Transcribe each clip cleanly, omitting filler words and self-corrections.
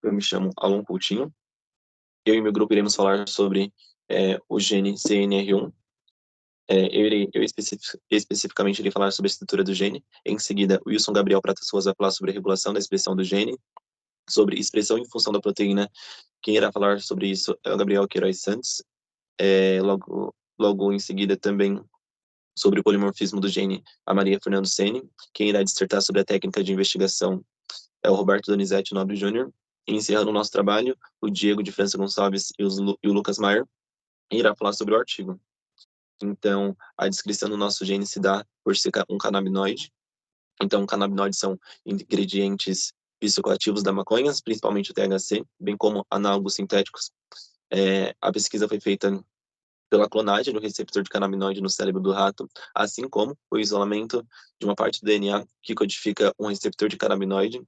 Eu me chamo Alan Coutinho. Eu e meu grupo iremos falar sobre o gene CNR1. Especificamente irei falar sobre a estrutura do gene. Em seguida, o Wilson Gabriel Prata Souza vai falar sobre a regulação da expressão do gene, sobre expressão em função da proteína. Quem irá falar sobre isso é o Gabriel Queiroz Santos. Logo em seguida, também sobre o polimorfismo do gene, a Maria Fernando Ceni. Quem irá dissertar sobre a técnica de investigação é o Roberto Donizete Nobre Júnior. E encerrando o nosso trabalho, o Diego de França Gonçalves e o Lucas Maier irá falar sobre o artigo. Então, a descrição do nosso gene se dá por ser um canabinoide. Então, canabinoides são ingredientes psicoativos da maconha, principalmente o THC, bem como análogos sintéticos. A pesquisa foi feita pela clonagem do receptor de canabinoide no cérebro do rato, assim como o isolamento de uma parte do DNA que codifica um receptor de canabinoide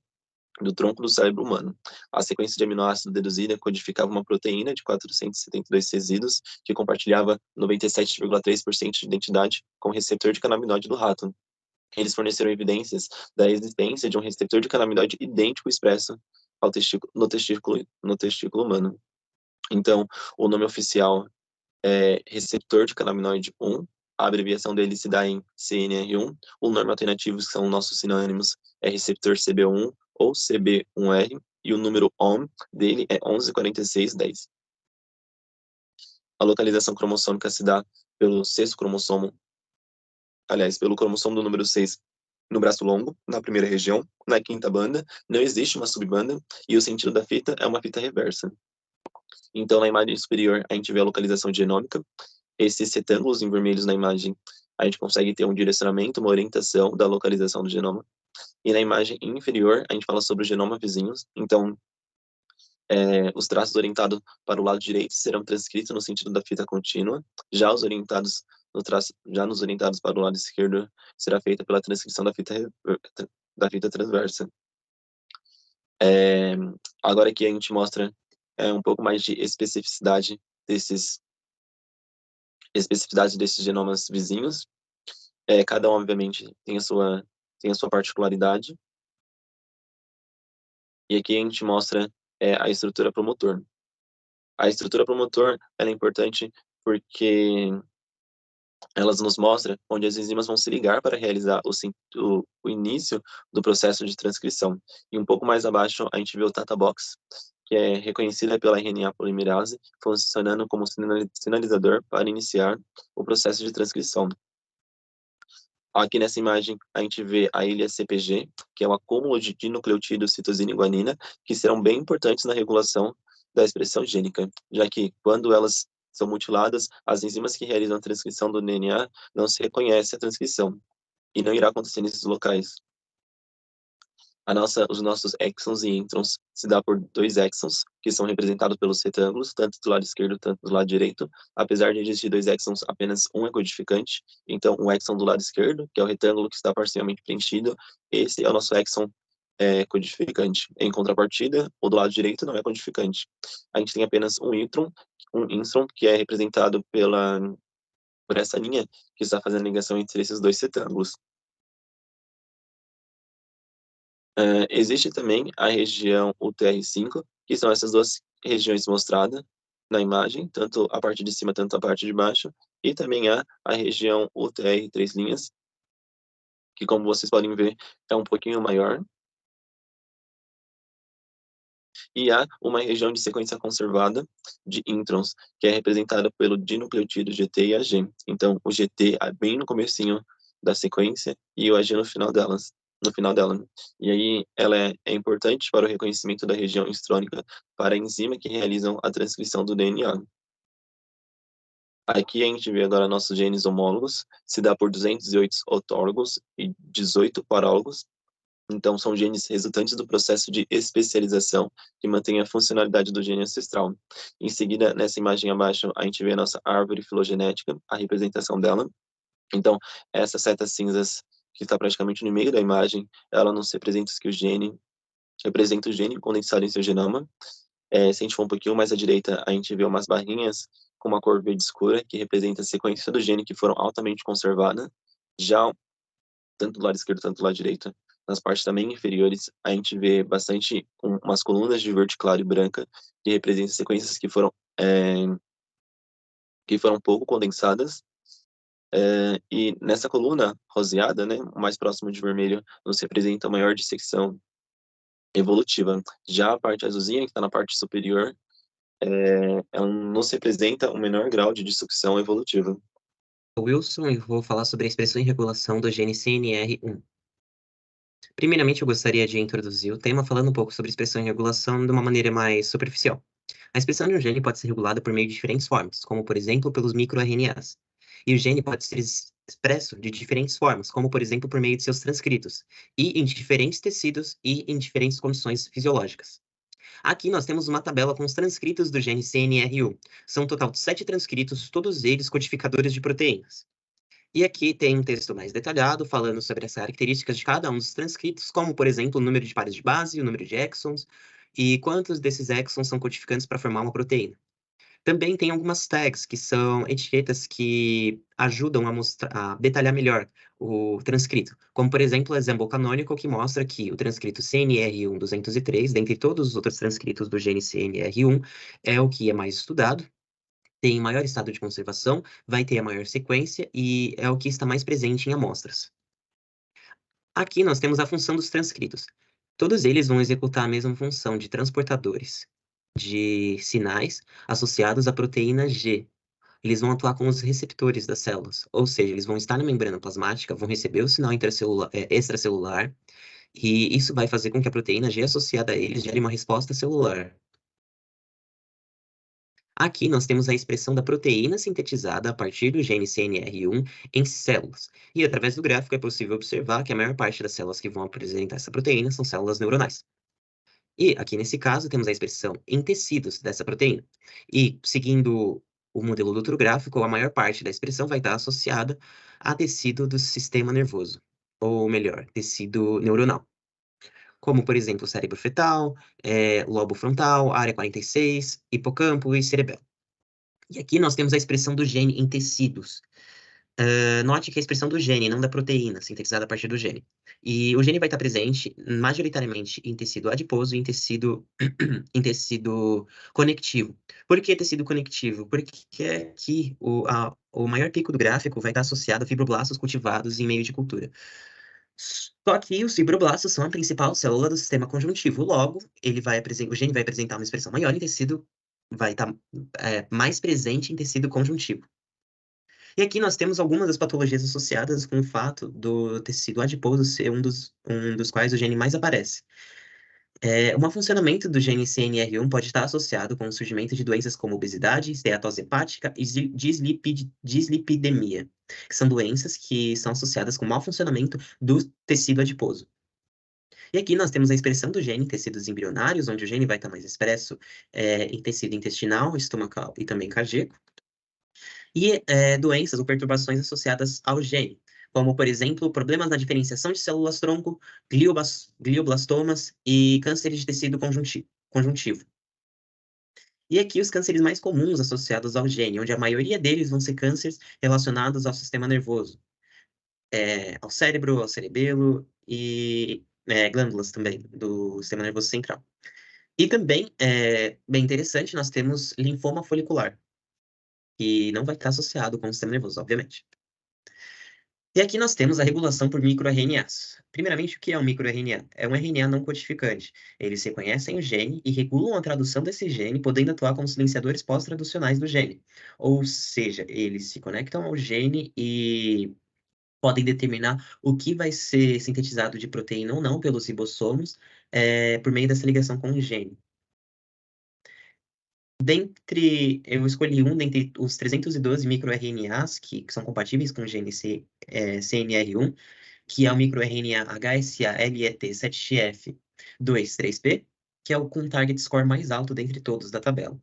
do tronco do cérebro humano. A sequência de aminoácidos deduzida codificava uma proteína de 472 resíduos que compartilhava 97,3% de identidade com o receptor de canabinoide do rato. Eles forneceram evidências da existência de um receptor de canabinoide idêntico expresso no testículo humano. Então, o nome oficial é receptor de canabinoide 1, a abreviação dele se dá em CNR1. O nome alternativo, que são nossos sinônimos, é receptor CB1 ou CB1R, e o número OM dele é 114610. A localização cromossômica se dá pelo sexto cromossomo, pelo cromossomo do número 6 no braço longo, na primeira região. Na quinta banda, não existe uma subbanda, e o sentido da fita é uma fita reversa. Então, na imagem superior, a gente vê a localização genômica. Esses retângulos em vermelhos na imagem, a gente consegue ter um direcionamento, uma orientação da localização do genoma. E na imagem inferior, a gente fala sobre o genoma vizinhos. Então, os traços orientados para o lado direito serão transcritos no sentido da fita contínua. Já nos orientados para o lado esquerdo, será feita pela transcrição da fita transversa. Agora aqui a gente mostra um pouco mais de especificidade desses genomas vizinhos. Cada um, obviamente, tem a sua particularidade. E aqui a gente mostra a estrutura promotor. A estrutura promotor ela é importante porque elas nos mostram onde as enzimas vão se ligar para realizar o início do processo de transcrição. E um pouco mais abaixo a gente vê o Tata Box, que é reconhecida pela RNA polimerase, funcionando como sinalizador para iniciar o processo de transcrição. Aqui nessa imagem, a gente vê a ilha CPG, que é o acúmulo de dinucleotídeos citosina e guanina, que serão bem importantes na regulação da expressão gênica, já que, quando elas são mutiladas, as enzimas que realizam a transcrição do DNA não se reconhecem a transcrição, e não irá acontecer nesses locais. Os nossos exons e introns se dá por 2 exons, que são representados pelos retângulos, tanto do lado esquerdo quanto do lado direito. Apesar de existir 2 exons, apenas um é codificante. Então, o exon do lado esquerdo, que é o retângulo que está parcialmente preenchido, esse é o nosso exon codificante. Em contrapartida, o do lado direito não é codificante. A gente tem apenas um intron, que é representado por essa linha que está fazendo a ligação entre esses 2 retângulos. Existe também a região UTR5, que são essas 2 regiões mostradas na imagem, tanto a parte de cima, tanto a parte de baixo, e também há a região UTR 3 linhas, que, como vocês podem ver, é um pouquinho maior. E há uma região de sequência conservada de introns, que é representada pelo dinucleotídeo GT e AG. Então, o GT é bem no comecinho da sequência e o AG no final dela. E aí ela é importante para o reconhecimento da região histrônica para a enzima que realizam a transcrição do DNA. Aqui a gente vê agora nossos genes homólogos, se dá por 208 autólogos e 18 parálogos. Então, são genes resultantes do processo de especialização que mantém a funcionalidade do gene ancestral. Em seguida, nessa imagem abaixo, a gente vê a nossa árvore filogenética, a representação dela. Então, essas setas cinzas que está praticamente no meio da imagem, ela nos representa representa o gene condensado em seu genoma. Se a gente for um pouquinho mais à direita, a gente vê umas barrinhas com uma cor verde escura, que representa a sequência do gene que foram altamente conservadas. Já, tanto do lado esquerdo quanto do lado direito, nas partes também inferiores, a gente vê bastante umas colunas de verde claro e branca, que representam sequências que foram pouco condensadas. E nessa coluna roseada, né, o mais próximo de vermelho, nos representa a maior dissecção evolutiva. Já a parte azulzinha, que está na parte superior, ela nos representa o menor grau de dissecção evolutiva. Wilson, eu vou falar sobre a expressão e regulação do gene CNR1. Primeiramente, eu gostaria de introduzir o tema falando um pouco sobre expressão e regulação de uma maneira mais superficial. A expressão de um gene pode ser regulada por meio de diferentes formas, como, por exemplo, pelos microRNAs. E o gene pode ser expresso de diferentes formas, como, por exemplo, por meio de seus transcritos, e em diferentes tecidos e em diferentes condições fisiológicas. Aqui nós temos uma tabela com os transcritos do gene CNR1. São um total de 7 transcritos, todos eles codificadores de proteínas. E aqui tem um texto mais detalhado falando sobre as características de cada um dos transcritos, como, por exemplo, o número de pares de base, o número de exons, e quantos desses exons são codificantes para formar uma proteína. Também tem algumas tags, que são etiquetas que ajudam a detalhar melhor o transcrito, como, por exemplo, o Example Canonical, que mostra que o transcrito CNR1203, dentre todos os outros transcritos do gene CNR1, é o que é mais estudado, tem maior estado de conservação, vai ter a maior sequência e é o que está mais presente em amostras. Aqui nós temos a função dos transcritos. Todos eles vão executar a mesma função de transportadores de sinais associados à proteína G. Eles vão atuar como os receptores das células, ou seja, eles vão estar na membrana plasmática, vão receber o sinal extracelular, e isso vai fazer com que a proteína G associada a eles gere uma resposta celular. Aqui nós temos a expressão da proteína sintetizada a partir do gene CNR1 em células. E através do gráfico é possível observar que a maior parte das células que vão apresentar essa proteína são células neuronais. E aqui nesse caso temos a expressão em tecidos dessa proteína. E seguindo o modelo do outro gráfico, a maior parte da expressão vai estar associada a tecido do sistema nervoso, ou melhor, tecido neuronal. Como, por exemplo, o cérebro fetal, lobo frontal, área 46, hipocampo e cerebelo. E aqui nós temos a expressão do gene em tecidos. Note que a expressão do gene, não da proteína, sintetizada a partir do gene. E o gene vai estar presente majoritariamente em tecido adiposo e em tecido conectivo. Por que tecido conectivo? Porque aqui o maior pico do gráfico vai estar associado a fibroblastos cultivados em meio de cultura. Só que os fibroblastos são a principal célula do sistema conjuntivo. Logo, o gene vai apresentar uma expressão maior em tecido, vai estar mais presente em tecido conjuntivo. E aqui nós temos algumas das patologias associadas com o fato do tecido adiposo ser um dos quais o gene mais aparece. O mau funcionamento do gene CNR1 pode estar associado com o surgimento de doenças como obesidade, esteatose hepática e dislipidemia, que são doenças que são associadas com o mau funcionamento do tecido adiposo. E aqui nós temos a expressão do gene em tecidos embrionários, onde o gene vai estar mais expresso em tecido intestinal, estomacal e também cardíaco. E doenças ou perturbações associadas ao gene, como, por exemplo, problemas na diferenciação de células-tronco, glioblastomas e cânceres de tecido conjuntivo. E aqui os cânceres mais comuns associados ao gene, onde a maioria deles vão ser cânceres relacionados ao sistema nervoso, ao cérebro, ao cerebelo e glândulas também do sistema nervoso central. E também, bem interessante, nós temos linfoma folicular, que não vai estar associado com o sistema nervoso, obviamente. E aqui nós temos a regulação por microRNAs. Primeiramente, o que é um microRNA? É um RNA não codificante. Eles reconhecem o gene e regulam a tradução desse gene, podendo atuar como silenciadores pós-traducionais do gene. Ou seja, eles se conectam ao gene e podem determinar o que vai ser sintetizado de proteína ou não pelos ribossomos, por meio dessa ligação com o gene. Eu escolhi um dentre os 312 microRNAs que são compatíveis com o gene CNR1, que é o microRNA HSA-LET7XF23P, que é o com target score mais alto dentre todos da tabela.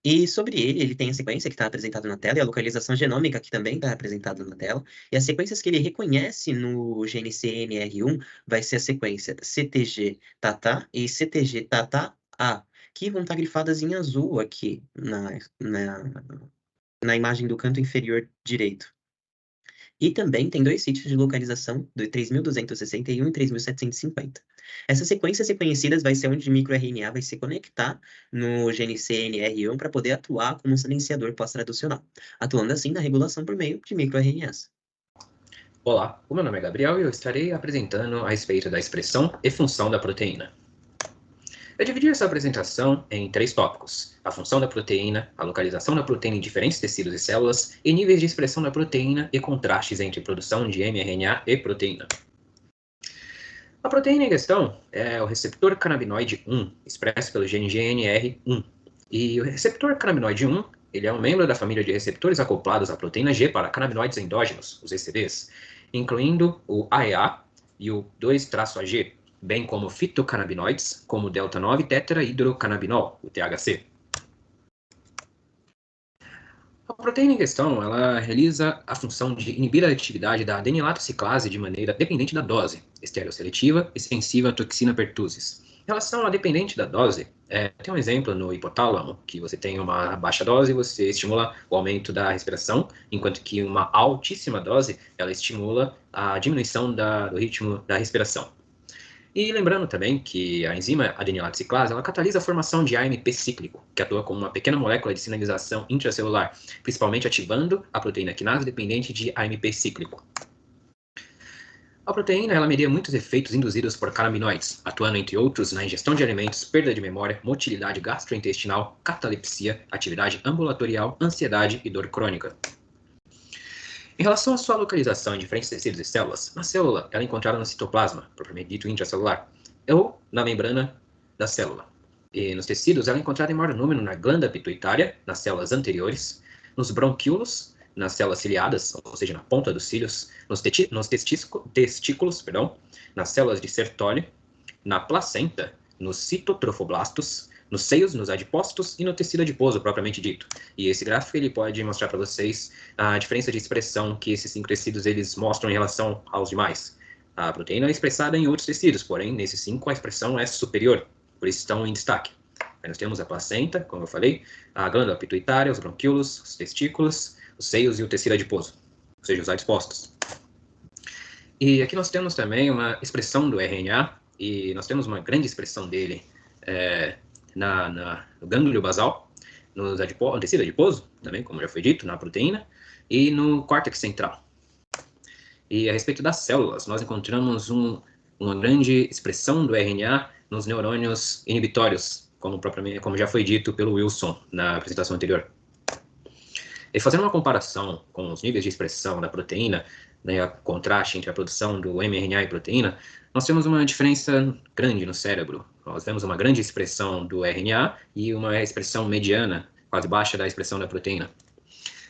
E sobre ele tem a sequência que está apresentada na tela e a localização genômica que também está apresentada na tela. E as sequências que ele reconhece no gene CNR1 vai ser a sequência CTG-TATA e CTG-TATA-A, que vão estar grifadas em azul aqui na imagem do canto inferior direito. E também tem dois sítios de localização, do 3.261 e 3.750. Essas sequências reconhecidas vai ser onde o microRNA vai se conectar no gene CNR1 para poder atuar como um silenciador pós-traducional, atuando assim na regulação por meio de microRNAs. Olá, o meu nome é Gabriel e eu estarei apresentando a respeito da expressão e função da proteína. Eu dividi essa apresentação em 3 tópicos: a função da proteína, a localização da proteína em diferentes tecidos e células, e níveis de expressão da proteína e contrastes entre produção de mRNA e proteína. A proteína em questão é o receptor canabinoide 1, expresso pelo gene GNR1. E o receptor canabinoide 1, ele é um membro da família de receptores acoplados à proteína G para canabinoides endógenos, os ECDs, incluindo o AEA e o 2-AG, bem como fitocannabinoides, como o delta-9-tetrahidrocannabinol, o THC. A proteína em questão, ela realiza a função de inibir a atividade da adenilato ciclase de maneira dependente da dose, estereosseletiva e sensível à toxina pertussis. Em relação à dependente da dose, tem um exemplo no hipotálamo, que você tem uma baixa dose, você estimula o aumento da respiração, enquanto que uma altíssima dose, ela estimula a diminuição do ritmo da respiração. E lembrando também que a enzima adenilato ciclase, ela catalisa a formação de AMP cíclico, que atua como uma pequena molécula de sinalização intracelular, principalmente ativando a proteína quinase dependente de AMP cíclico. A proteína ela media muitos efeitos induzidos por canabinoides, atuando entre outros na ingestão de alimentos, perda de memória, motilidade gastrointestinal, catalepsia, atividade ambulatorial, ansiedade e dor crônica. Em relação à sua localização em diferentes tecidos e células, na célula ela é encontrada no citoplasma, propriamente dito intracelular, ou na membrana da célula. E nos tecidos ela é encontrada em maior número na glândula pituitária, nas células anteriores, nos bronquíolos, nas células ciliadas, ou seja, na ponta dos cílios, nos testículos, nas células de Sertoli, na placenta, nos citotrofoblastos, nos seios, nos adipócitos e no tecido adiposo propriamente dito. E esse gráfico ele pode mostrar para vocês a diferença de expressão que esses 5 tecidos eles mostram em relação aos demais. A proteína é expressada em outros tecidos, porém nesses 5 a expressão é superior, por isso estão em destaque. Aí nós temos a placenta, como eu falei, a glândula pituitária, os bronquíolos, os testículos, os seios e o tecido adiposo, ou seja, os adipócitos. E aqui nós temos também uma expressão do RNA, e nós temos uma grande expressão dele no gânglio basal, no tecido adiposo, também, como já foi dito, na proteína, e no córtex central. E a respeito das células, nós encontramos uma grande expressão do RNA nos neurônios inibitórios, como já foi dito pelo Wilson na apresentação anterior. E fazendo uma comparação com os níveis de expressão da proteína, né, o contraste entre a produção do mRNA e proteína, nós temos uma diferença grande no cérebro. Nós temos uma grande expressão do RNA e uma expressão mediana, quase baixa, da expressão da proteína.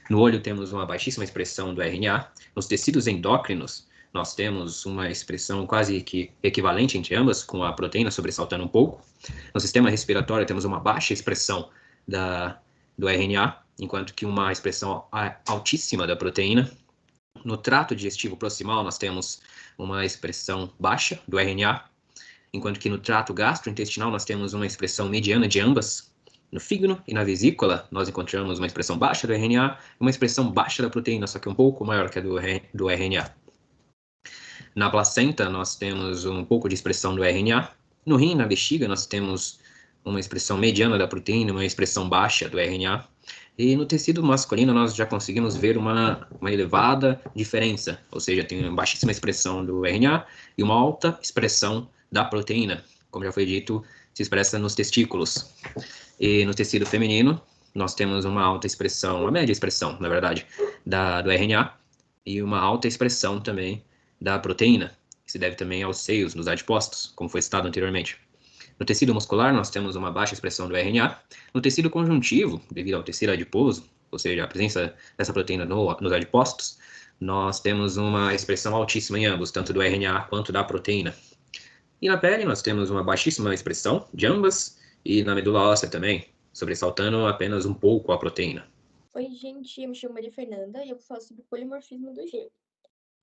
No olho temos uma baixíssima expressão do RNA. Nos tecidos endócrinos, nós temos uma expressão quase que equivalente entre ambas, com a proteína sobressaltando um pouco. No sistema respiratório temos uma baixa expressão do RNA, enquanto que uma expressão altíssima da proteína. No trato digestivo proximal, nós temos uma expressão baixa do RNA, enquanto que no trato gastrointestinal nós temos uma expressão mediana de ambas. No fígado e na vesícula, nós encontramos uma expressão baixa do RNA e uma expressão baixa da proteína, só que um pouco maior que a do RNA. Na placenta, nós temos um pouco de expressão do RNA. No rim e na bexiga, nós temos uma expressão mediana da proteína, uma expressão baixa do RNA. E no tecido masculino, nós já conseguimos ver uma elevada diferença, ou seja, tem uma baixíssima expressão do RNA e uma alta expressão da proteína, como já foi dito, se expressa nos testículos. E no tecido feminino, nós temos uma alta expressão, uma média expressão, na verdade, do RNA e uma alta expressão também da proteína, que se deve também aos seios, nos adipócitos, como foi citado anteriormente. No tecido muscular, nós temos uma baixa expressão do RNA. No tecido conjuntivo, devido ao tecido adiposo, ou seja, a presença dessa proteína nos adipócitos, nós temos uma expressão altíssima em ambos, tanto do RNA quanto da proteína. E na pele, nós temos uma baixíssima expressão de ambas, e na medula óssea também, sobressaltando apenas um pouco a proteína. Oi, gente, eu me chamo Maria Fernanda e eu vou falar sobre o polimorfismo do gene.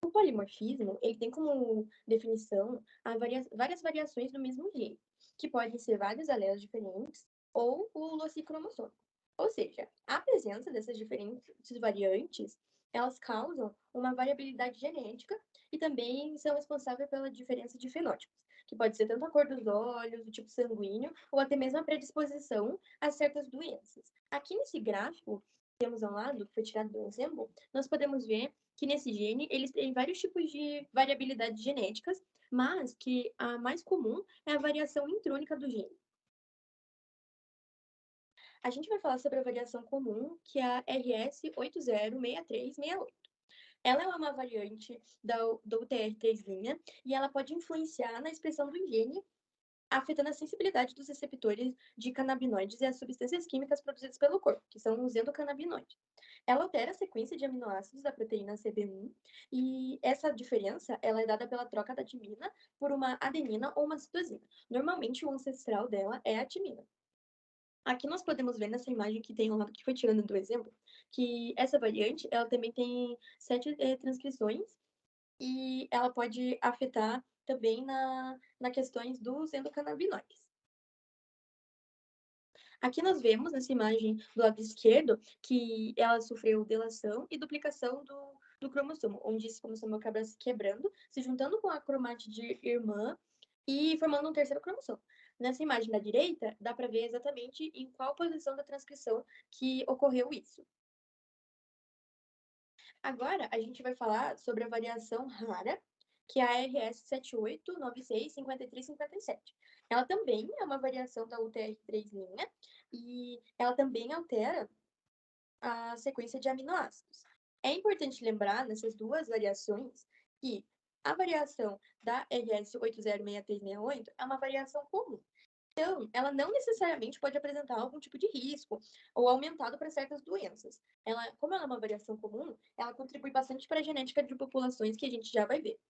O polimorfismo, ele tem como definição várias variações do mesmo gene, que podem ser vários alelos diferentes ou o loci cromossomo. Ou seja, a presença dessas diferentes variantes elas causam uma variabilidade genética e também são responsáveis pela diferença de fenótipos, que pode ser tanto a cor dos olhos, o tipo sanguíneo, ou até mesmo a predisposição a certas doenças. Aqui nesse gráfico, que temos ao lado, que foi tirado do exemplo, nós podemos ver que nesse gene eles têm vários tipos de variabilidades genéticas, mas que a mais comum é a variação intrônica do gene. A gente vai falar sobre a variação comum, que é a RS806368. Ela é uma variante do UTR3' e ela pode influenciar na expressão do gene, afetando a sensibilidade dos receptores de canabinoides e as substâncias químicas produzidas pelo corpo, que são os endocannabinoides. Ela altera a sequência de aminoácidos da proteína CB1 e essa diferença ela é dada pela troca da timina por uma adenina ou uma citosina. Normalmente o ancestral dela é a timina. Aqui nós podemos ver nessa imagem que tem lá, que foi tirando do exemplo, que essa variante ela também tem 7 transcrições e ela pode afetar também na questões dos endocannabinoides. Aqui nós vemos nessa imagem do lado esquerdo que ela sofreu delação e duplicação do cromossomo, onde esse cromossomo acaba se quebrando, se juntando com a cromátide irmã e formando um terceiro cromossomo. Nessa imagem da direita, dá para ver exatamente em qual posição da transcrição que ocorreu isso. Agora, a gente vai falar sobre a variação rara, que é a RS78965357. Ela também é uma variação da UTR3' e ela também altera a sequência de aminoácidos. É importante lembrar, nessas duas variações, que a variação da RS806368 é uma variação comum. Então, ela não necessariamente pode apresentar algum tipo de risco ou aumentado para certas doenças. Como ela é uma variação comum, ela contribui bastante para a genética de populações que a gente já vai ver.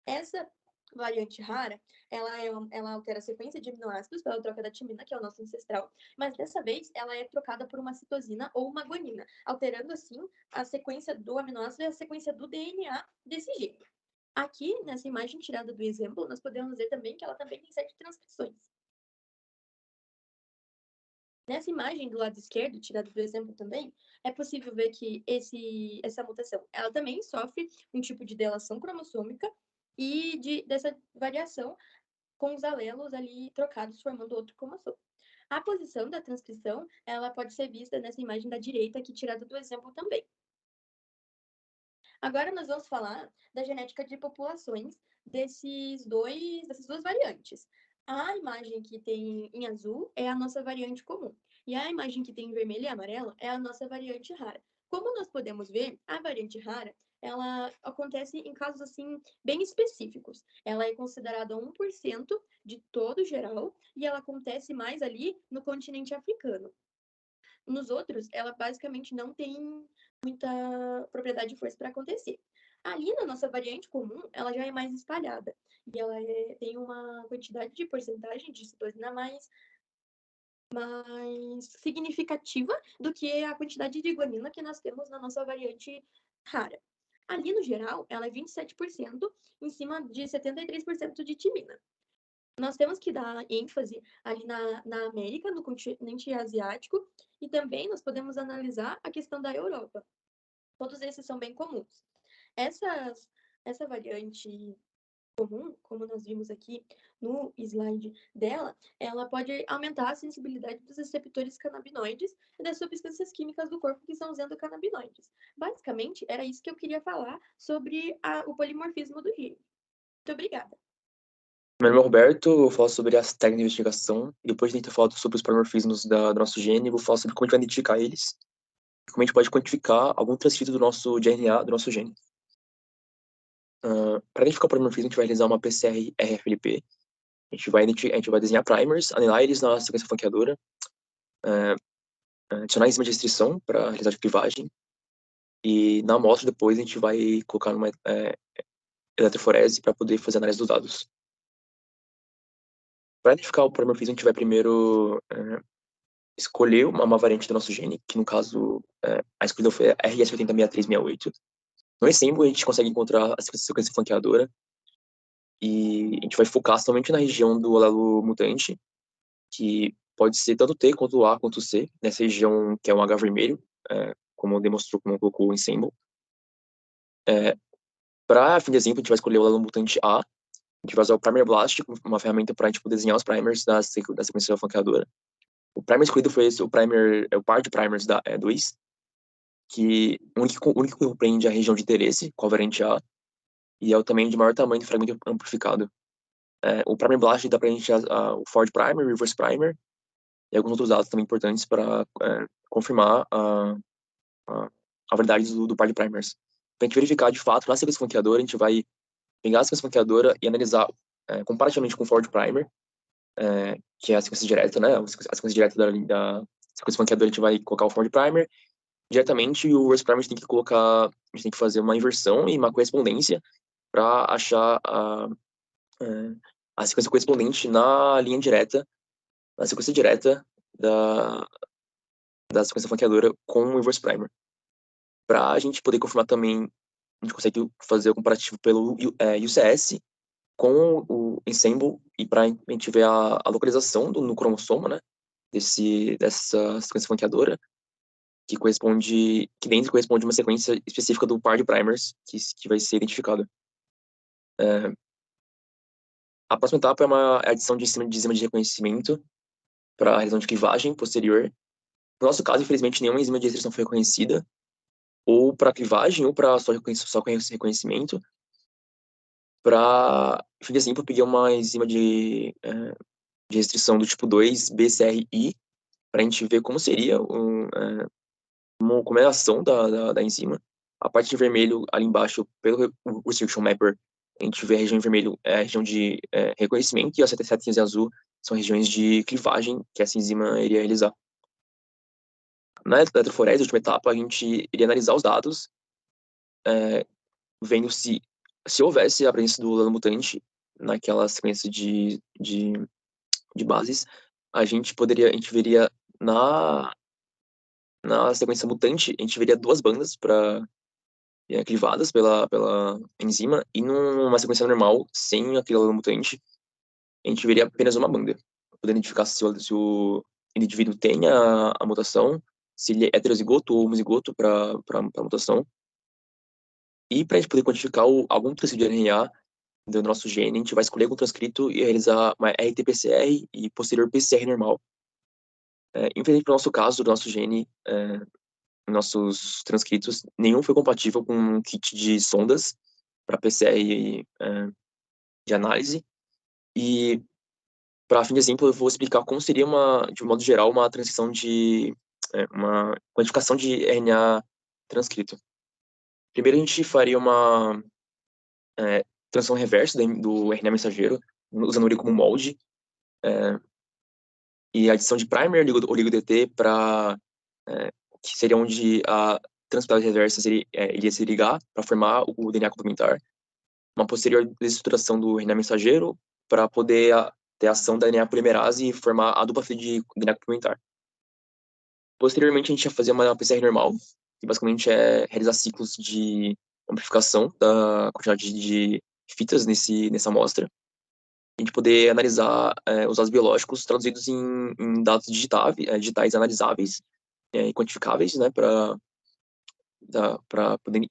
Essa variante rara, ela altera a sequência de aminoácidos pela troca da timina, que é o nosso ancestral, mas dessa vez ela é trocada por uma citosina ou uma guanina, alterando assim a sequência do aminoácido e a sequência do DNA desse gene. Aqui, nessa imagem tirada do exemplo, nós podemos ver também que ela também tem 7 transcrições. Nessa imagem do lado esquerdo, tirada do exemplo também, é possível ver que essa mutação, ela também sofre um tipo de delação cromossômica e dessa variação com os alelos ali trocados, formando outro cromossomo. A posição da transcrição, ela pode ser vista nessa imagem da direita aqui, tirada do exemplo também. Agora nós vamos falar da genética de populações dessas duas variantes. A imagem que tem em azul é a nossa variante comum. E a imagem que tem em vermelho e amarelo é a nossa variante rara. Como nós podemos ver, a variante rara, ela acontece em casos assim bem específicos. Ela é considerada 1% de todo geral e ela acontece mais ali no continente africano. Nos outros, ela basicamente não tem muita propriedade de força para acontecer. Ali na nossa variante comum, ela já é mais espalhada e ela tem uma quantidade de porcentagem de citosina mais significativa do que a quantidade de guanina que nós temos na nossa variante rara. Ali, no geral, ela é 27% em cima de 73% de timina. Nós temos que dar ênfase ali na América, no continente asiático, e também nós podemos analisar a questão da Europa. Todos esses são bem comuns. Essa variante comum, como nós vimos aqui no slide dela, ela pode aumentar a sensibilidade dos receptores canabinoides e das substâncias químicas do corpo, que são os endocannabinoides. Basicamente, era isso que eu queria falar sobre o polimorfismo do gene. Muito obrigada. Meu nome é Roberto, eu vou falar sobre as técnicas de investigação, e depois de ter falado sobre os polimorfismos do nosso gene, eu vou falar sobre como a gente vai identificar eles, e como a gente pode quantificar algum transcrito do nosso DNA, do nosso gene. Para identificar o polimorfismo, a gente vai realizar uma PCR-RFLP. A gente vai desenhar primers, anelar eles na sequência franqueadora, adicionar enzimas de restrição para realizar de clivagem, e na amostra depois a gente vai colocar numa eletroforese para poder fazer análise dos dados. Para identificar o polimorfismo, a gente vai primeiro escolher uma variante do nosso gene, que no caso a escolhida foi a RS806368. No Ensemble, a gente consegue encontrar a sequência flanqueadora e a gente vai focar somente na região do alelo mutante, que pode ser tanto T quanto A quanto C, nessa região que é um H vermelho, como demonstrou, como colocou o Ensemble. Para fim de exemplo, a gente vai escolher o Lalo Mutante A. A gente vai usar o Primer Blast, uma ferramenta para a gente poder desenhar os primers da sequência flanqueadora. O primer escolhido foi esse, o par de primers da E2, que o único que compreende a região de interesse, com a variante A, e é o também de maior tamanho do fragmento amplificado. O Primer Blast dá pra gente o Forward Primer, Reverse Primer, e alguns outros dados também importantes para confirmar a validade do par de primers. Para a gente verificar, de fato, na sequência flanqueadora, a gente vai pegar a sequência flanqueadora e analisar comparativamente com o Forward Primer, que é a sequência direta, né? A sequência direta da sequência flanqueadora, a gente vai colocar o Forward Primer diretamente, e o Reverse Primer a gente tem que fazer uma inversão e uma correspondência para achar a sequência correspondente na linha direta, na sequência direta da sequência flanqueadora com o Reverse Primer. Para a gente poder confirmar também, a gente consegue fazer o comparativo pelo UCS com o Ensemble, e para a gente ver a localização no cromossoma, né, dessa sequência flanqueadora, que dentro corresponde uma sequência específica do par de primers que vai ser identificado. A próxima etapa é a adição de enzima de reconhecimento para a realização de clivagem posterior. No nosso caso, infelizmente, nenhuma enzima de restrição foi reconhecida, ou para clivagem, ou para só reconhecimento. Para fim de exemplo, eu peguei uma enzima de restrição do tipo 2, BCRI, para a gente ver como seria como é a ação da enzima. A parte de vermelho, ali embaixo, pelo Restriction Mapper, a gente vê a região em vermelho, é a região de reconhecimento, e as setinhas em azul são regiões de clivagem que essa enzima iria realizar. Na eletroforese, a última etapa, a gente iria analisar os dados, vendo se houvesse a presença do Lalo Mutante naquela sequência de bases, a gente veria na sequência mutante, a gente veria duas bandas clivadas pela enzima, e numa sequência normal, sem aquele Lalo Mutante, a gente veria apenas uma banda, podendo identificar se o indivíduo tem a mutação, se ele é heterozigoto ou homozigoto para a mutação. E para a gente poder quantificar algum transcrito de RNA do nosso gene, a gente vai escolher algum transcrito e realizar uma RT-PCR e posterior PCR normal. Infelizmente, no nosso caso, do nosso gene, nossos transcritos, nenhum foi compatível com um kit de sondas para PCR de análise. E, para fim de exemplo, eu vou explicar como seria, de modo geral, uma transição uma quantificação de RNA transcrito. Primeiro, a gente faria uma transição reversa do RNA mensageiro, usando ele como molde, e a adição de primer oligo-DT que seria onde a transcriptase reversa iria se ligar para formar o DNA complementar. Uma posterior desestruturação do RNA mensageiro para poder ter a ação da DNA polimerase e formar a dupla fila de DNA complementar. Posteriormente, a gente ia fazer uma PCR normal, que basicamente é realizar ciclos de amplificação da quantidade de fitas nessa amostra. A gente poder analisar os dados biológicos traduzidos em dados digitais analisáveis e quantificáveis, né, para poder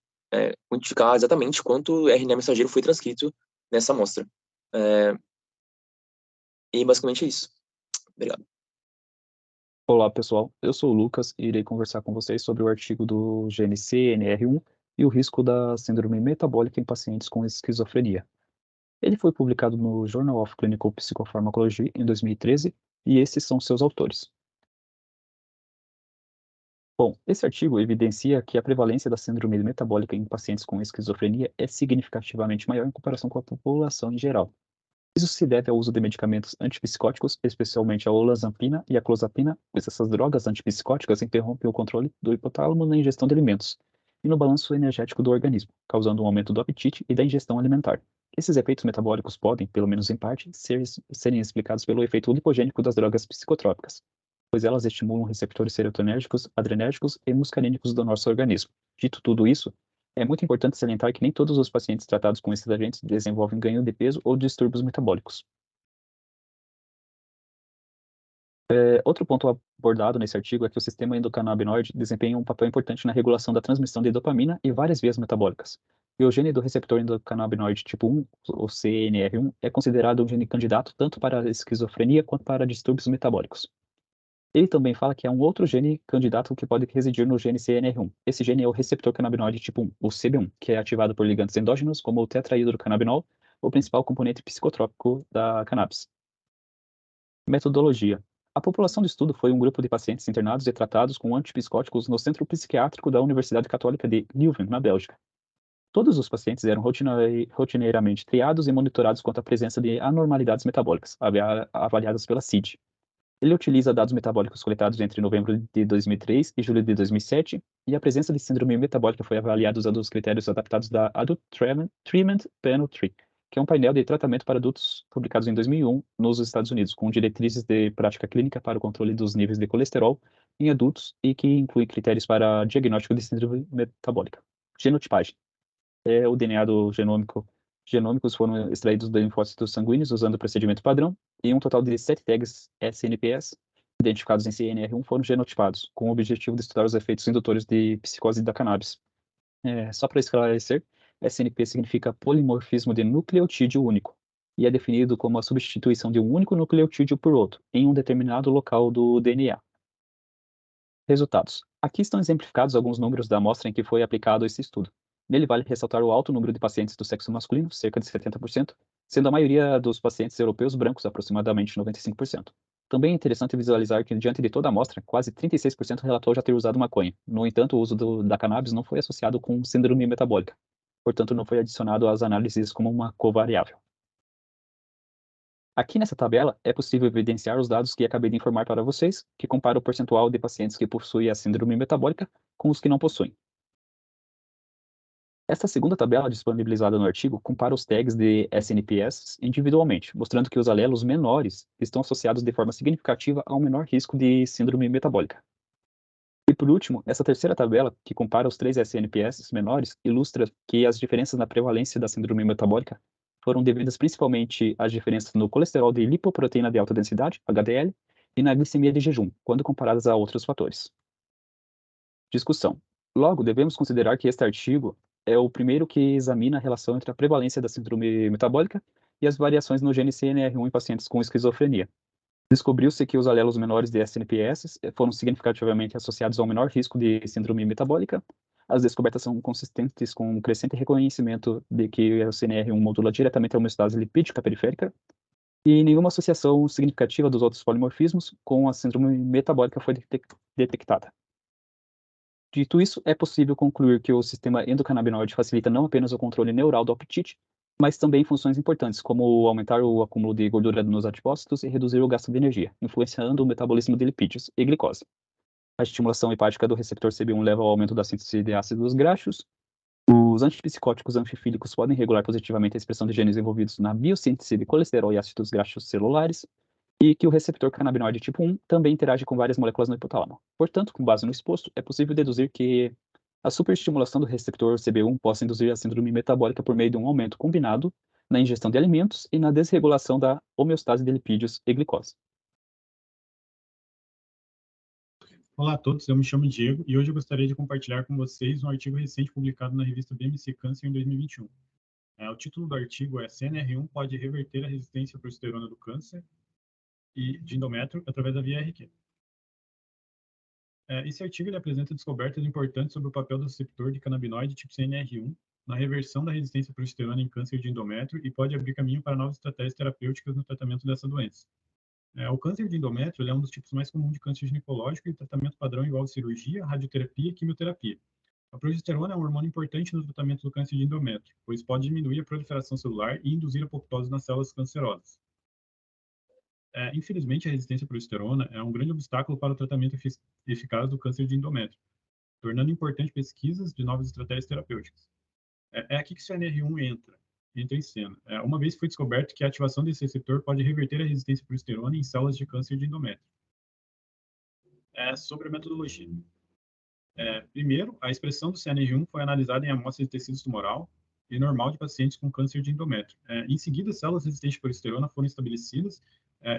quantificar exatamente quanto RNA mensageiro foi transcrito nessa amostra. E basicamente é isso. Obrigado. Olá, pessoal. Eu sou o Lucas e irei conversar com vocês sobre o artigo do GNC-NR1 e o risco da síndrome metabólica em pacientes com esquizofrenia. Ele foi publicado no Journal of Clinical Psychopharmacology em 2013 e esses são seus autores. Bom, esse artigo evidencia que a prevalência da síndrome metabólica em pacientes com esquizofrenia é significativamente maior em comparação com a população em geral. Isso se deve ao uso de medicamentos antipsicóticos, especialmente a olanzapina e a clozapina, pois essas drogas antipsicóticas interrompem o controle do hipotálamo na ingestão de alimentos e no balanço energético do organismo, causando um aumento do apetite e da ingestão alimentar. Esses efeitos metabólicos podem, pelo menos em parte, serem explicados pelo efeito lipogênico das drogas psicotrópicas, pois elas estimulam receptores serotonérgicos, adrenérgicos e muscarínicos do nosso organismo. Dito tudo isso, é muito importante salientar que nem todos os pacientes tratados com esses agentes desenvolvem ganho de peso ou distúrbios metabólicos. Outro ponto abordado nesse artigo é que o sistema endocannabinoide desempenha um papel importante na regulação da transmissão de dopamina e várias vias metabólicas. E o gene do receptor endocannabinoide tipo 1, o CNR1, é considerado um gene candidato tanto para a esquizofrenia quanto para distúrbios metabólicos. Ele também fala que há um outro gene candidato que pode residir no gene CNR1. Esse gene é o receptor canabinoide tipo 1, o CB1, que é ativado por ligantes endógenos como o tetrahidrocannabinol, o principal componente psicotrópico da cannabis. Metodologia. A população do estudo foi um grupo de pacientes internados e tratados com antipsicóticos no Centro Psiquiátrico da Universidade Católica de Leuven, na Bélgica. Todos os pacientes eram rotineiramente triados e monitorados quanto à presença de anormalidades metabólicas, avaliadas pela CID. Ele utiliza dados metabólicos coletados entre novembro de 2003 e julho de 2007, e a presença de síndrome metabólica foi avaliada usando os critérios adaptados da Adult Treatment Panel 3, que é um painel de tratamento para adultos publicados em 2001 nos Estados Unidos, com diretrizes de prática clínica para o controle dos níveis de colesterol em adultos e que inclui critérios para diagnóstico de síndrome metabólica. Genotipagem. O DNA do genômicos foram extraídos de linfócitos sanguíneos usando o procedimento padrão, e um total de 7 tags SNPS identificados em CNR1 foram genotipados, com o objetivo de estudar os efeitos indutores de psicose da cannabis. Só para esclarecer, SNP significa polimorfismo de nucleotídeo único, e é definido como a substituição de um único nucleotídeo por outro, em um determinado local do DNA. Resultados. Aqui estão exemplificados alguns números da amostra em que foi aplicado esse estudo. Nele vale ressaltar o alto número de pacientes do sexo masculino, cerca de 70%, sendo a maioria dos pacientes europeus brancos, aproximadamente 95%. Também é interessante visualizar que, diante de toda a amostra, quase 36% relatou já ter usado maconha. No entanto, o uso da cannabis não foi associado com síndrome metabólica. Portanto, não foi adicionado às análises como uma covariável. Aqui nessa tabela, é possível evidenciar os dados que acabei de informar para vocês, que compara o percentual de pacientes que possuem a síndrome metabólica com os que não possuem. Esta segunda tabela, disponibilizada no artigo, compara os tags de SNPS individualmente, mostrando que os alelos menores estão associados de forma significativa ao menor risco de síndrome metabólica. E por último, essa terceira tabela, que compara os 3 SNPS menores, ilustra que as diferenças na prevalência da síndrome metabólica foram devidas principalmente às diferenças no colesterol de lipoproteína de alta densidade, HDL, e na glicemia de jejum, quando comparadas a outros fatores. Discussão. Logo, devemos considerar que este artigo é o primeiro que examina a relação entre a prevalência da síndrome metabólica e as variações no gene CNR1 em pacientes com esquizofrenia. Descobriu-se que os alelos menores de SNPS foram significativamente associados ao menor risco de síndrome metabólica. As descobertas são consistentes com um crescente reconhecimento de que o CNR1 modula diretamente a homeostase lipídica periférica, e nenhuma associação significativa dos outros polimorfismos com a síndrome metabólica foi detectada. Dito isso, é possível concluir que o sistema endocannabinoide facilita não apenas o controle neural do apetite, mas também funções importantes, como aumentar o acúmulo de gordura nos adipócitos e reduzir o gasto de energia, influenciando o metabolismo de lipídios e glicose. A estimulação hepática do receptor CB1 leva ao aumento da síntese de ácidos graxos. Os antipsicóticos anfifílicos podem regular positivamente a expressão de genes envolvidos na biossíntese de colesterol e ácidos graxos celulares, e que o receptor canabinoide tipo 1 também interage com várias moléculas no hipotálamo. Portanto, com base no exposto, é possível deduzir que a superestimulação do receptor CB1 possa induzir a síndrome metabólica por meio de um aumento combinado na ingestão de alimentos e na desregulação da homeostase de lipídios e glicose. Olá a todos, eu me chamo Diego e hoje eu gostaria de compartilhar com vocês um artigo recente publicado na revista BMC Cancer em 2021. O título do artigo é CNR1 pode reverter a resistência à progesterona do câncer e de endométrio através da via RQ. Esse artigo ele apresenta descobertas importantes sobre o papel do receptor de canabinoide tipo CNR1 na reversão da resistência à progesterona em câncer de endométrio e pode abrir caminho para novas estratégias terapêuticas no tratamento dessa doença. O câncer de endométrio é um dos tipos mais comuns de câncer ginecológico e o tratamento padrão envolve cirurgia, radioterapia e quimioterapia. A progesterona é um hormônio importante no tratamento do câncer de endométrio, pois pode diminuir a proliferação celular e induzir apoptose nas células cancerosas. Infelizmente, a resistência à progesterona é um grande obstáculo para o tratamento eficaz do câncer de endométrio, tornando importante pesquisas de novas estratégias terapêuticas. É aqui que o CNR1 entra em cena. Uma vez foi descoberto que a ativação desse receptor pode reverter a resistência à progesterona em células de câncer de endométrio. Sobre a metodologia. Primeiro, a expressão do CNR1 foi analisada em amostras de tecido tumoral e normal de pacientes com câncer de endométrio. Em seguida, células resistentes à progesterona foram estabelecidas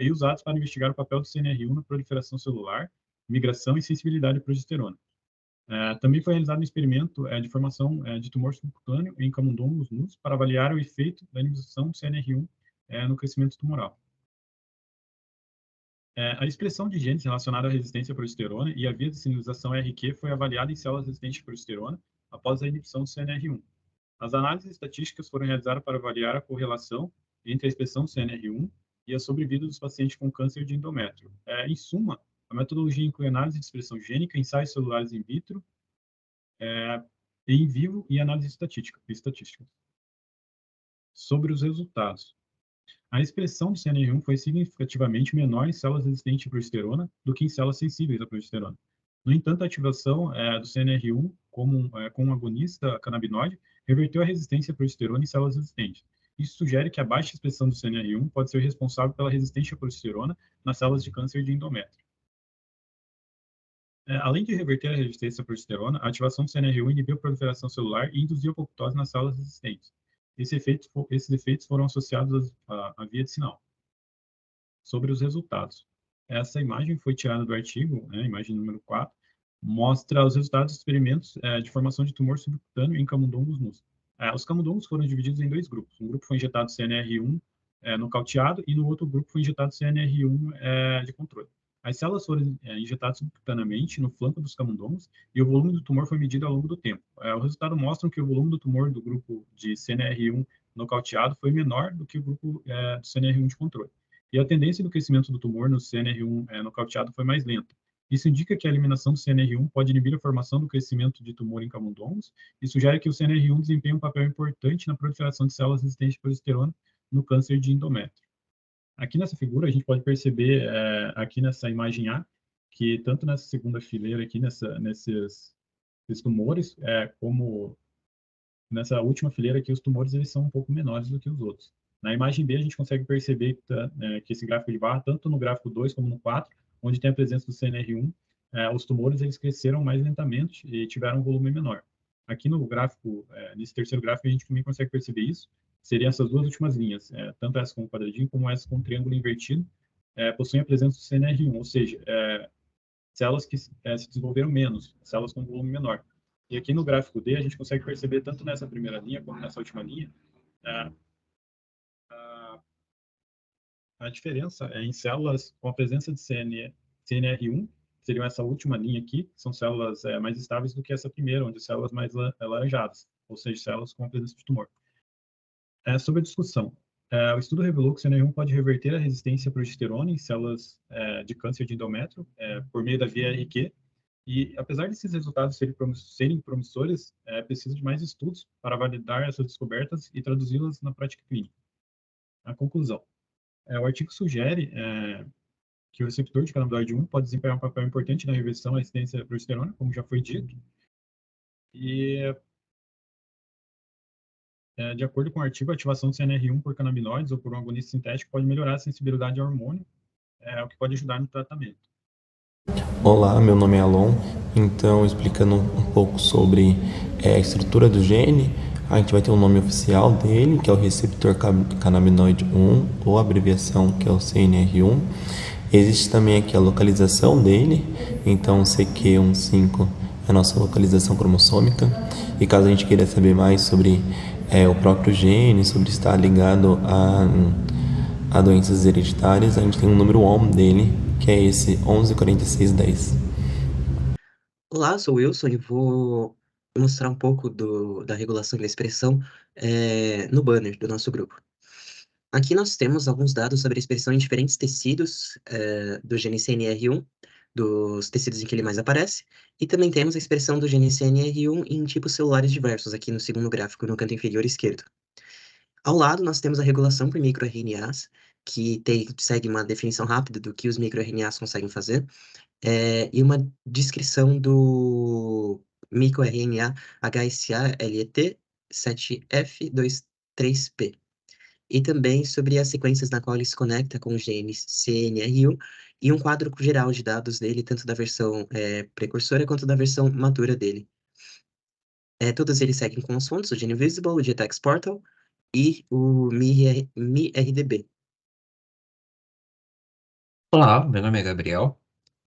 e usados para investigar o papel do CNR1 na proliferação celular, migração e sensibilidade à progesterona. Também foi realizado um experimento de formação de tumor subcutâneo em camundongos nus para avaliar o efeito da inibição do CNR1 no crescimento tumoral. A expressão de genes relacionada à resistência à progesterona e a via de sinalização RQ foi avaliada em células resistentes à progesterona após a inibição do CNR1. As análises estatísticas foram realizadas para avaliar a correlação entre a expressão do CNR1 e a sobrevida dos pacientes com câncer de endométrio. Em suma, a metodologia inclui análise de expressão gênica, ensaios celulares in vitro, em vivo e análise estatística. Sobre os resultados. A expressão do CNR1 foi significativamente menor em células resistentes à progesterona do que em células sensíveis à progesterona. No entanto, a ativação do CNR1 com um agonista canabinoide reverteu a resistência à progesterona em células resistentes. Isso sugere que a baixa expressão do CNR1 pode ser responsável pela resistência à progesterona nas células de câncer de endométrio. Além de reverter a resistência à progesterona, a ativação do CNR1 inibiu a proliferação celular e induziu apoptose nas células resistentes. Esses efeitos foram associados à via de sinal. Sobre os resultados. Essa imagem foi tirada do artigo, a imagem número 4, mostra os resultados dos experimentos de formação de tumor subcutâneo em camundongos nus. Os camundongos foram divididos em 2 grupos. Um grupo foi injetado CNR1 nocauteado e no outro grupo foi injetado CNR1 de controle. As células foram injetadas subcutaneamente no flanco dos camundongos e o volume do tumor foi medido ao longo do tempo. O resultado mostra que o volume do tumor do grupo de CNR1 nocauteado foi menor do que o grupo do CNR1 de controle. E a tendência do crescimento do tumor no CNR1 nocauteado foi mais lenta. Isso indica que a eliminação do CNR1 pode inibir a formação do crescimento de tumor em camundongos e sugere que o CNR1 desempenha um papel importante na proliferação de células resistentes à progesterona no câncer de endométrio. Aqui nessa figura, a gente pode perceber, aqui nessa imagem A, que tanto nessa segunda fileira aqui, nesses tumores, como nessa última fileira aqui, os tumores eles são um pouco menores do que os outros. Na imagem B, a gente consegue perceber que esse gráfico de barra, tanto no gráfico 2 como no 4, onde tem a presença do CNR1, os tumores eles cresceram mais lentamente e tiveram um volume menor. Aqui no gráfico, nesse terceiro gráfico, a gente também consegue perceber isso. Seriam essas 2 últimas linhas, tanto essa com o quadradinho como essa com o triângulo invertido, possuem a presença do CNR1, ou seja, células que se desenvolveram menos, células com volume menor. E aqui no gráfico D, a gente consegue perceber, tanto nessa primeira linha como nessa última linha, a diferença em células com a presença de CNR1, seriam essa última linha aqui, que são células mais estáveis do que essa primeira, onde células mais alaranjadas, ou seja, células com a presença de tumor. Sobre a discussão. O estudo revelou que o CNR1 pode reverter a resistência à progesterona em células de câncer de endométrio por meio da via RQ, e apesar desses resultados serem promissores, precisa de mais estudos para validar essas descobertas e traduzi-las na prática clínica. A conclusão. O artigo sugere que o receptor de canabinoide 1 pode desempenhar um papel importante na reversão à resistência à progesterona, como já foi dito, e de acordo com o artigo, a ativação do CNR1 por canabinoides ou por um agonista sintético pode melhorar a sensibilidade ao hormônio, o que pode ajudar no tratamento. Olá, meu nome é Alon. Então, explicando um pouco sobre a estrutura do gene, a gente vai ter um nome oficial dele, que é o receptor canabinoide 1, ou a abreviação que é o CNR1. Existe também aqui a localização dele, então CQ15 é a nossa localização cromossômica. E caso a gente queira saber mais sobre o próprio gene, sobre estar ligado a doenças hereditárias, a gente tem um número ON dele, que é esse 114610. Olá, sou o Wilson e vou mostrar um pouco da regulação da expressão no banner do nosso grupo. Aqui nós temos alguns dados sobre a expressão em diferentes tecidos do gene CNR1, dos tecidos em que ele mais aparece, e também temos a expressão do gene CNR1 em tipos celulares diversos, aqui no segundo gráfico, no canto inferior esquerdo. Ao lado, nós temos a regulação por microRNAs, que segue uma definição rápida do que os microRNAs conseguem fazer, e uma descrição do microRNA HSA-LET 7F23P. E também sobre as sequências na qual ele se conecta com o gene CNR1 e um quadro geral de dados dele, tanto da versão precursora quanto da versão madura dele. Todos eles seguem com as fontes, o Gene Visible, o GTX Portal e o MiRDB. Olá, meu nome é Gabriel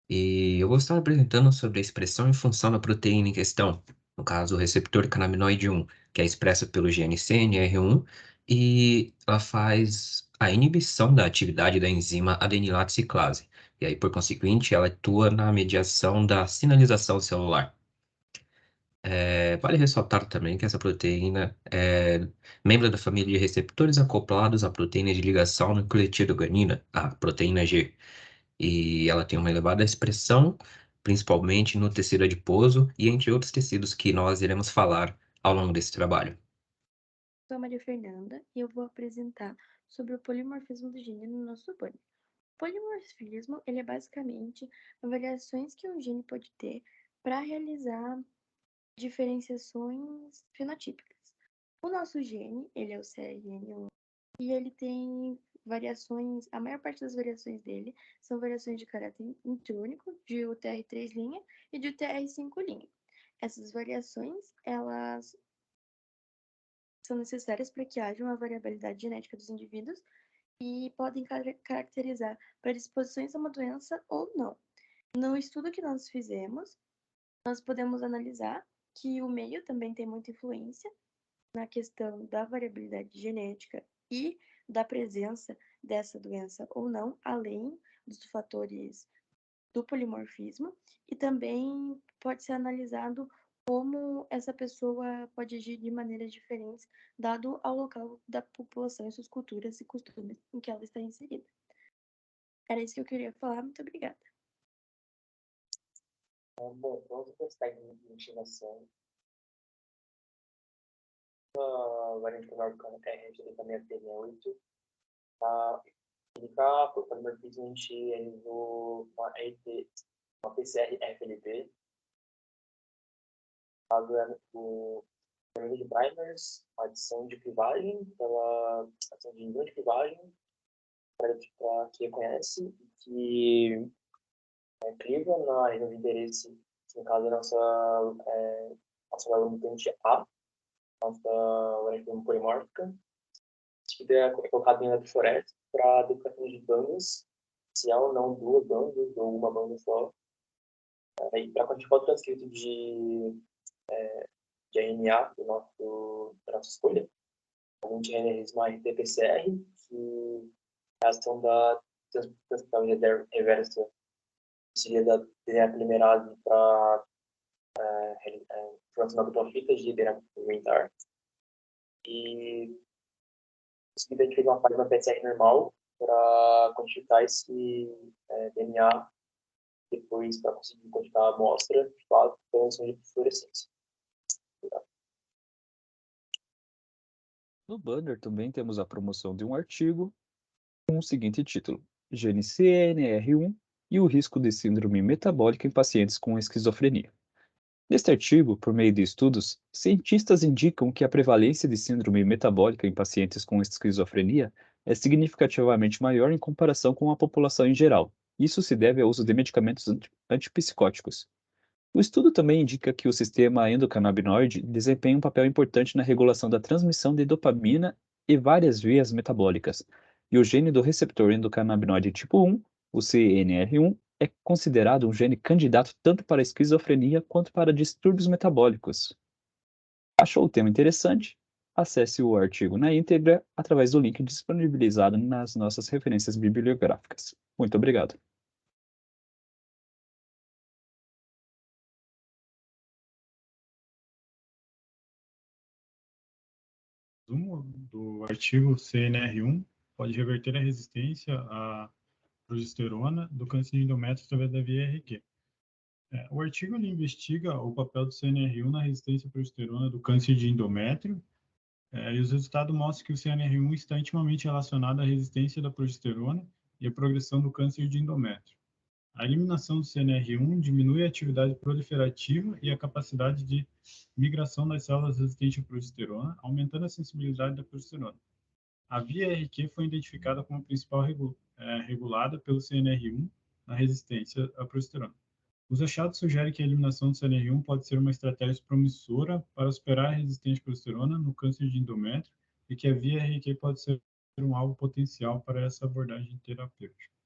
e eu vou estar apresentando sobre a expressão e função da proteína em questão, no caso o receptor canabinoide 1, que é expressa pelo gene CNR1 e ela faz a inibição da atividade da enzima adenilate ciclase. E aí, por conseguinte, ela atua na mediação da sinalização celular. Vale ressaltar também que essa proteína é membro da família de receptores acoplados à proteína de ligação nucleotidoguanina, a proteína G. E ela tem uma elevada expressão, principalmente no tecido adiposo e entre outros tecidos que nós iremos falar ao longo desse trabalho. Sou a Maria Fernanda e eu vou apresentar sobre o polimorfismo do gene no nosso banho. O polimorfismo, ele é basicamente variações que um gene pode ter para realizar diferenciações fenotípicas. O nosso gene, ele é o CRN1, e ele tem variações, a maior parte das variações dele são variações de caráter intrônico, de UTR3' e de UTR5'. Essas variações, elas são necessárias para que haja uma variabilidade genética dos indivíduos e podem caracterizar predisposições a uma doença ou não. No estudo que nós fizemos, nós podemos analisar que o meio também tem muita influência na questão da variabilidade genética e da presença dessa doença ou não, além dos fatores do polimorfismo, e também pode ser analisado como essa pessoa pode agir de maneiras diferentes, dado ao local da população e suas culturas e costumes em que ela está inserida. Era isso que eu queria falar. Muito obrigada. Bom, vamos testar a investigação. A variante canórica é regida também a TN8. Para indicar o polimorfismo, a gente realizou uma PCR-FLP. O número de primers, a adição de clivagem, pela adição de enzima de clivagem, para que reconhece que cliva na região de interesse, no caso da nossa válvula mutante A, nossa variante polimórfica, que é colocado em eletroforese para duplicação de bandas, inicial, não duas bandas ou uma banda só. E para quantificar o transcrito de RNA da nossa escolha, a gente realiza uma RT-PCR, que é a ação da transcriptase reversa seria da DNA polimerase para formação de profitas de DNA complementar. E a gente fez uma página PCR normal para quantificar esse DNA, depois para conseguir quantificar a amostra de fato pela emissão de fluorescência. No banner também temos a promoção de um artigo com o seguinte título: Gene CNR1 e o risco de síndrome metabólica em pacientes com esquizofrenia. Neste artigo, por meio de estudos, cientistas indicam que a prevalência de síndrome metabólica em pacientes com esquizofrenia é significativamente maior em comparação com a população em geral. Isso se deve ao uso de medicamentos antipsicóticos. O estudo também indica que o sistema endocannabinoide desempenha um papel importante na regulação da transmissão de dopamina e várias vias metabólicas, e o gene do receptor endocannabinoide tipo 1, o CNR1, é considerado um gene candidato tanto para esquizofrenia quanto para distúrbios metabólicos. Achou o tema interessante? Acesse o artigo na íntegra através do link disponibilizado nas nossas referências bibliográficas. Muito obrigado. O resumo do artigo CNR1 pode reverter a resistência à progesterona do câncer de endométrio através da via RQ. O artigo investiga o papel do CNR1 na resistência à progesterona do câncer de endométrio, e os resultados mostram que o CNR1 está intimamente relacionado à resistência da progesterona e à progressão do câncer de endométrio. A eliminação do CNR1 diminui a atividade proliferativa e a capacidade de migração das células resistentes à progesterona, aumentando a sensibilidade da progesterona. A via RQ foi identificada como a principal regulada pelo CNR1 na resistência à progesterona. Os achados sugerem que a eliminação do CNR1 pode ser uma estratégia promissora para superar a resistência à progesterona no câncer de endométrio e que a via RQ pode ser um alvo potencial para essa abordagem terapêutica.